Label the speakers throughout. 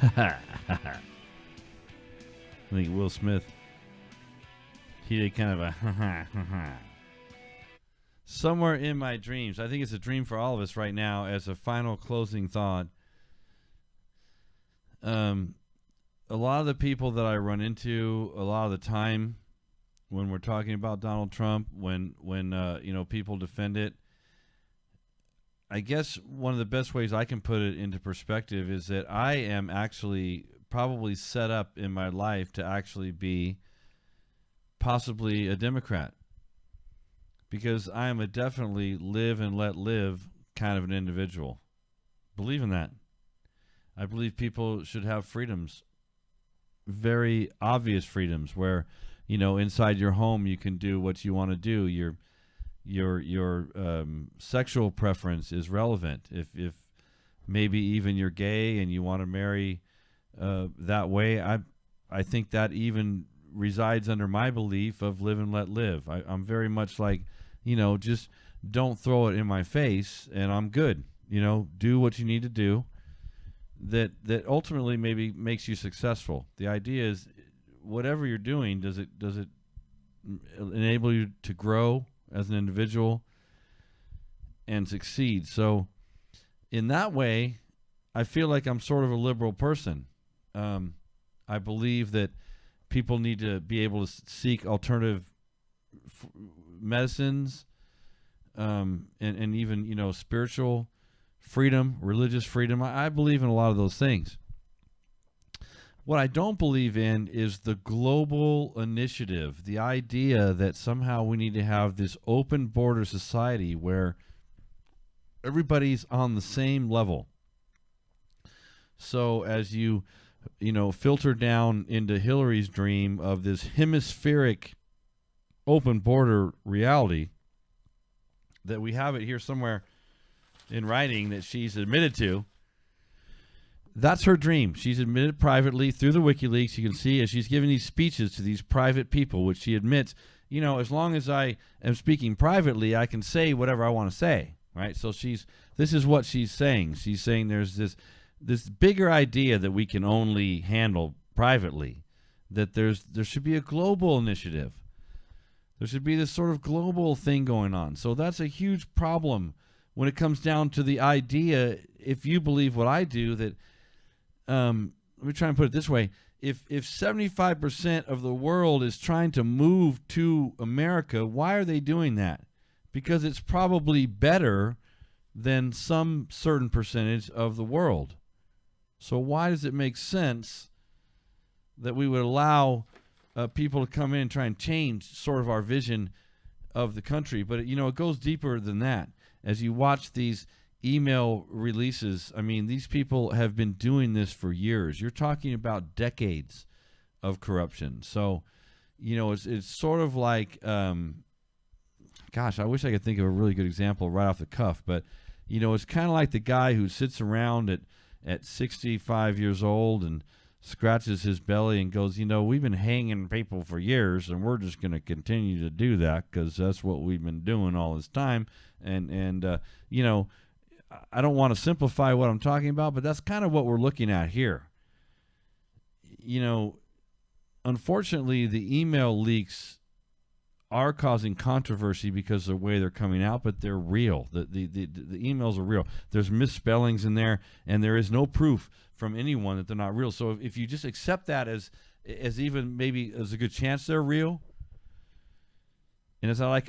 Speaker 1: I think Will Smith, he did kind of a somewhere in my dreams. I think it's a dream for all of us right now. As a final closing thought, a lot of the people that I run into a lot of the time when we're talking about Donald Trump, when people defend it, I guess one of the best ways I can put it into perspective is that I am actually probably set up in my life to actually be possibly a Democrat, because I am a definitely live and let live kind of an individual. Believe in that. I believe people should have freedoms, very obvious freedoms, where, inside your home you can do what you want to do. Your sexual preference is relevant. If maybe even you're gay and you want to marry that way, I think that even resides under my belief of live and let live. I'm very much like, just don't throw it in my face and I'm good. Do what you need to do that ultimately maybe makes you successful. The idea is, whatever you're doing, does it enable you to grow as an individual and succeed? So in that way, I feel like I'm sort of a liberal person. I believe that people need to be able to seek alternative medicines, and even, spiritual freedom, religious freedom. I believe in a lot of those things. What I don't believe in is the global initiative, the idea that somehow we need to have this open border society where everybody's on the same level. So as you filter down into Hillary's dream of this hemispheric open border reality, that we have it here somewhere in writing that she's admitted to. That's her dream. She's admitted privately through the WikiLeaks. You can see as she's giving these speeches to these private people, which she admits, as long as I am speaking privately, I can say whatever I want to say, right? So this is what she's saying. She's saying there's this bigger idea that we can only handle privately, that there should be a global initiative. There should be this sort of global thing going on. So that's a huge problem when it comes down to the idea, if you believe what I do, that let me try and put it this way. If 75% of the world is trying to move to America, why are they doing that? Because it's probably better than some certain percentage of the world. So why does it make sense that we would allow people to come in and try and change sort of our vision of the country? But, it goes deeper than that. As you watch these email releases, these people have been doing this for years. You're talking about decades of corruption. So, it's sort of like, gosh, I wish I could think of a really good example right off the cuff, but, it's kind of like the guy who sits around at 65 years old and scratches his belly and goes, we've been hanging people for years and we're just going to continue to do that because that's what we've been doing all this time. And I don't want to simplify what I'm talking about, but that's kind of what we're looking at here. Unfortunately, the email leaks are causing controversy because of the way they're coming out, but they're real. The emails are real. There's misspellings in there, and there is no proof from anyone that they're not real. So if you just accept that as even maybe as a good chance they're real, and as I like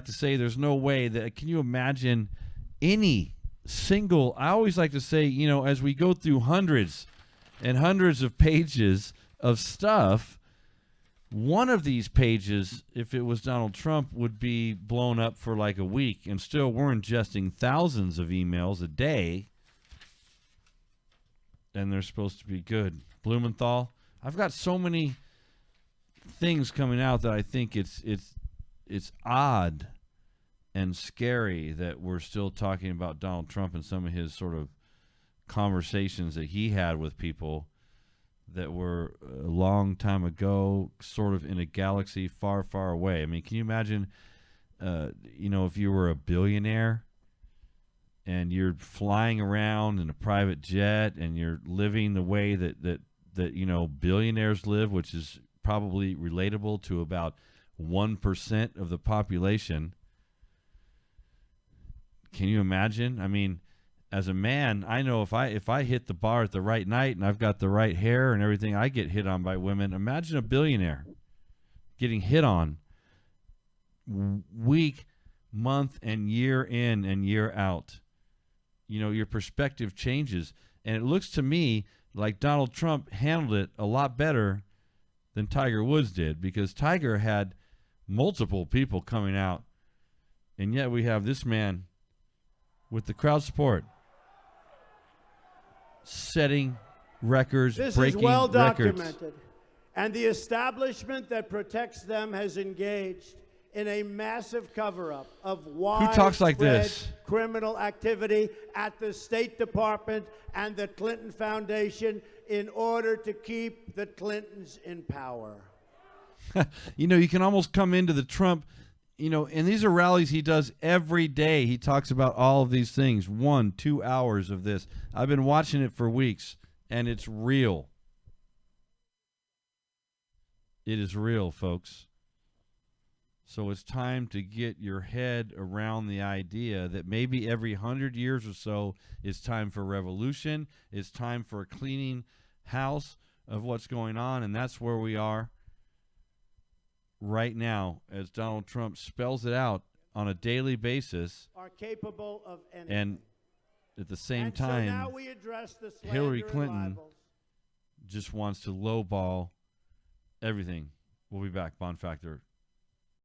Speaker 1: to say, there's no way that, can you imagine any single, I always like to say, as we go through hundreds and hundreds of pages of stuff, one of these pages, if it was Donald Trump, would be blown up for like a week, and still we're ingesting thousands of emails a day, and they're supposed to be good. Blumenthal, I've got so many things coming out that I think it's odd and scary that we're still talking about Donald Trump and some of his sort of conversations that he had with people that were a long time ago, sort of in a galaxy far, far away. Can you imagine, if you were a billionaire and you're flying around in a private jet, and you're living the way that billionaires live, which is probably relatable to about 1% of the population. Can you imagine? I mean, as a man, I know if I hit the bar at the right night and I've got the right hair and everything, I get hit on by women. Imagine a billionaire getting hit on week, month, and year in and year out. Your perspective changes. And it looks to me like Donald Trump handled it a lot better than Tiger Woods did, because Tiger had multiple people coming out, and yet we have this man with the crowd support setting records,
Speaker 2: this
Speaker 1: breaking
Speaker 2: is well
Speaker 1: records.
Speaker 2: Documented, and the establishment that protects them has engaged in a massive cover-up of
Speaker 1: Who talks like
Speaker 2: widespread
Speaker 1: this?
Speaker 2: criminal activity at the State Department and the Clinton Foundation in order to keep the Clintons in power.
Speaker 1: You can almost come into the Trump, and these are rallies he does every day. He talks about all of these things, 1-2 hours of this. I've been watching it for weeks, and it's real. It is real, folks. So it's time to get your head around the idea that maybe every 100 years or so it's time for revolution. It's time for a cleaning house of what's going on, and that's where we are right now as Donald Trump spells it out on a daily basis.
Speaker 2: Are capable of anything.
Speaker 1: And at the same
Speaker 2: and
Speaker 1: time,
Speaker 2: so now we address the
Speaker 1: Hillary
Speaker 2: slander and
Speaker 1: Clinton
Speaker 2: libels.
Speaker 1: just wants to lowball everything. We'll be back. Bond Factor